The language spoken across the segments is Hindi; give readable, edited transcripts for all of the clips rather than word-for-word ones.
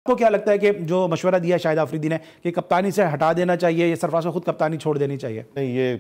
आपको क्या लगता है कि जो मशवरा दिया शाहिद आफरीदी ने कि कप्तानी से हटा देना चाहिए या सरफराज को खुद कप्तानी छोड़ देनी चाहिए? नहीं, ये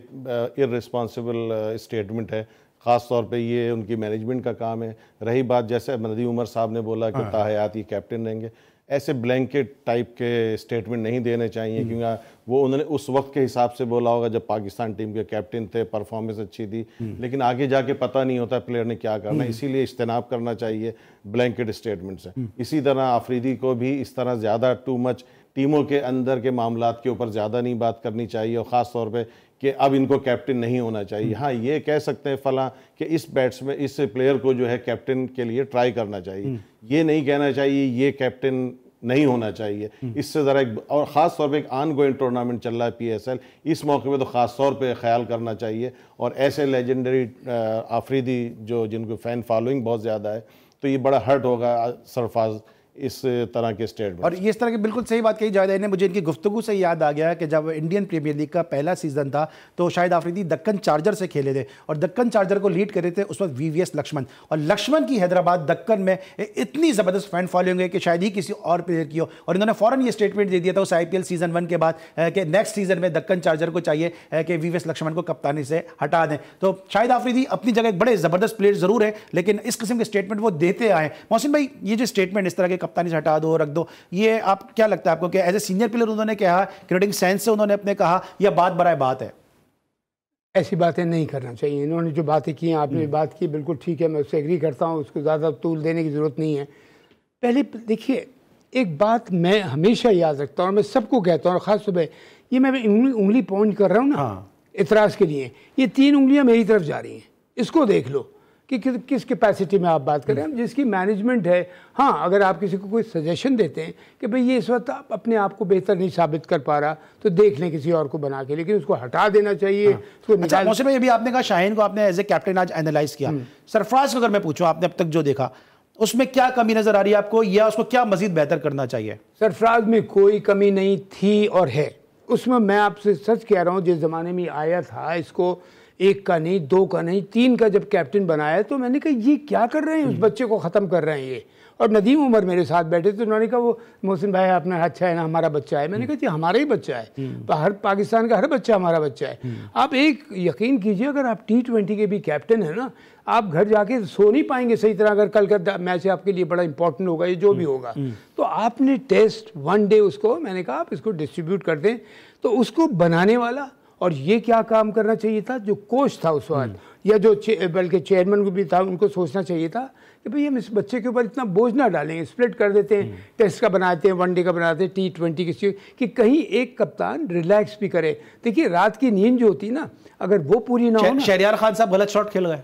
इररिस्पॉन्सिबल स्टेटमेंट है। ख़ास तौर पे ये उनकी मैनेजमेंट का काम है। रही बात, जैसे नदीम उमर साहब ने बोला कि ताहयात ये कैप्टन रहेंगे, ऐसे ब्लैंकेट टाइप के स्टेटमेंट नहीं देने चाहिए, क्योंकि वो उन्होंने उस वक्त के हिसाब से बोला होगा जब पाकिस्तान टीम के कैप्टन थे, परफॉर्मेंस अच्छी थी, लेकिन आगे जाके पता नहीं होता प्लेयर ने क्या करना, इसीलिए इज्तनाब करना चाहिए ब्लैंकेट स्टेटमेंट से। इसी तरह आफरीदी को भी इस तरह ज़्यादा टू मच टीमों के अंदर के मामलात के ऊपर ज़्यादा नहीं बात करनी चाहिए, और ख़ास तौर पे कि अब इनको कैप्टन नहीं होना चाहिए। हाँ, ये कह सकते हैं फला कि इस बैट्समैन, इस प्लेयर को जो है कैप्टन के लिए ट्राई करना चाहिए, ये नहीं कहना चाहिए ये कैप्टन नहीं होना चाहिए। इससे ज़रा और ख़ास तौर पे एक ऑन गोइंग टूर्नामेंट चल रहा है PSL, इस मौके पे तो ख़ास तौर पे ख्याल करना चाहिए। और ऐसे लेजेंडरी आफरीदी जो जिनको फ़ैन फॉलोइंग बहुत ज़्यादा है, तो ये बड़ा हर्ट होगा सरफराज इस तरह के स्टेटमेंट। और इस तरह की बिल्कुल सही बात कही जावेद ने। मुझे इनकी गुफ्तगू से याद आ गया कि जब इंडियन प्रीमियर लीग का पहला सीजन था तो शाहिद आफरीदी दक्कन चार्जर से खेले थे और दक्कन चार्जर को लीड कर रहे थे उस वक्त VVS लक्ष्मण, और लक्ष्मण की हैदराबाद दक्कन में इतनी ज़बरदस्त फैन फॉलोइंग है कि शायद ही किसी और प्लेयर की हो। और इन्होंने फ़ौरन ये स्टेटमेंट दे दिया था उस IPL सीजन 1 के बाद कि नेक्स्ट सीजन में दक्कन चार्जर को चाहिए कि VVS लक्ष्मण को कप्तानी से हटा दें। तो शाहिद आफरीदी अपनी जगह एक बड़े ज़बरदस्त प्लेयर ज़रूर है, लेकिन इस किस्म के स्टेटमेंट वो देते आए। मोहसिन भाई, ये जो स्टेटमेंट इस तरह के कप्तानी से हटा दो रख दो, ये आप क्या लगता है आपको कि एज ए सीनियर प्लेयर उन्होंने कहा, क्रिकेटिंग सेंस से उन्होंने अपने कहा, या बात बराए बात है? ऐसी बातें नहीं करना चाहिए। इन्होंने जो बातें की, आपने बात की, बिल्कुल ठीक है, मैं उससे एग्री करता हूँ, उसको ज़्यादा तूल देने की ज़रूरत नहीं है। पहले देखिए, एक बात मैं हमेशा याद रखता हूँ और मैं सबको कहता हूँ, और ख़ास सुबह ये मैं उंगली पॉइंट कर रहा हूँ ना इतराज़ के लिए, ये 3 उंगलियाँ मेरी तरफ जा रही हैं। इसको देख लो कि किस कैपेसिटी में आप बात कर रहे हैं, जिसकी मैनेजमेंट है। हाँ, अगर आप किसी को कोई सजेशन देते हैं कि भाई ये इस वक्त आप अपने आप को बेहतर नहीं साबित कर पा रहा, तो देख लें किसी और को बना के, लेकिन उसको हटा देना चाहिए। अच्छा मौसम भाई, अभी आपने कहा शाहीन को आपने एज ए कैप्टन आज एनालाइज किया, सरफराज को अगर मैं पूछूं आपने अब तक जो देखा उसमें क्या कमी नजर आ रही है आपको, या उसको क्या मजीद बेहतर करना चाहिए? सरफराज में कोई कमी नहीं थी और है। उसमें मैं आपसे सच कह रहा हूँ, जिस ज़माने में आया था, इसको 1 का नहीं, 2 का नहीं, 3 का जब कैप्टन बनाया, तो मैंने कहा ये क्या कर रहे हैं, उस बच्चे को ख़त्म कर रहे हैं ये। और नदीम उमर मेरे साथ बैठे तो उन्होंने कहा वो मोहसिन भाई आपने अच्छा है ना, हमारा बच्चा है। मैंने कहा जी हमारा ही बच्चा है, हर पाकिस्तान का हर बच्चा हमारा बच्चा है। आप एक यकीन कीजिए, अगर आप T20 के भी कैप्टन है ना, आप घर जाके सो नहीं पाएंगे सही तरह, अगर कल का मैच आपके लिए बड़ा इंपॉर्टेंट होगा, ये जो भी होगा। तो आपने टेस्ट 1 डे उसको, मैंने कहा आप इसको डिस्ट्रीब्यूट कर दें, तो उसको बनाने वाला और ये क्या काम करना चाहिए था, जो कोच था उस वक्त, या जो बल्कि चेयरमैन को भी था, उनको सोचना चाहिए था कि भाई हम इस बच्चे के ऊपर इतना बोझ ना डालेंगे, स्प्लिट कर देते हैं, टेस्ट का बनाते हैं, 1 डे का बनाते हैं, T20 किसी कि कहीं एक कप्तान रिलैक्स भी करे। देखिए रात की नींद जो होती है ना, अगर वो पूरी ना हो ना। शहरयार खान साहब गलत शॉट खेल गए।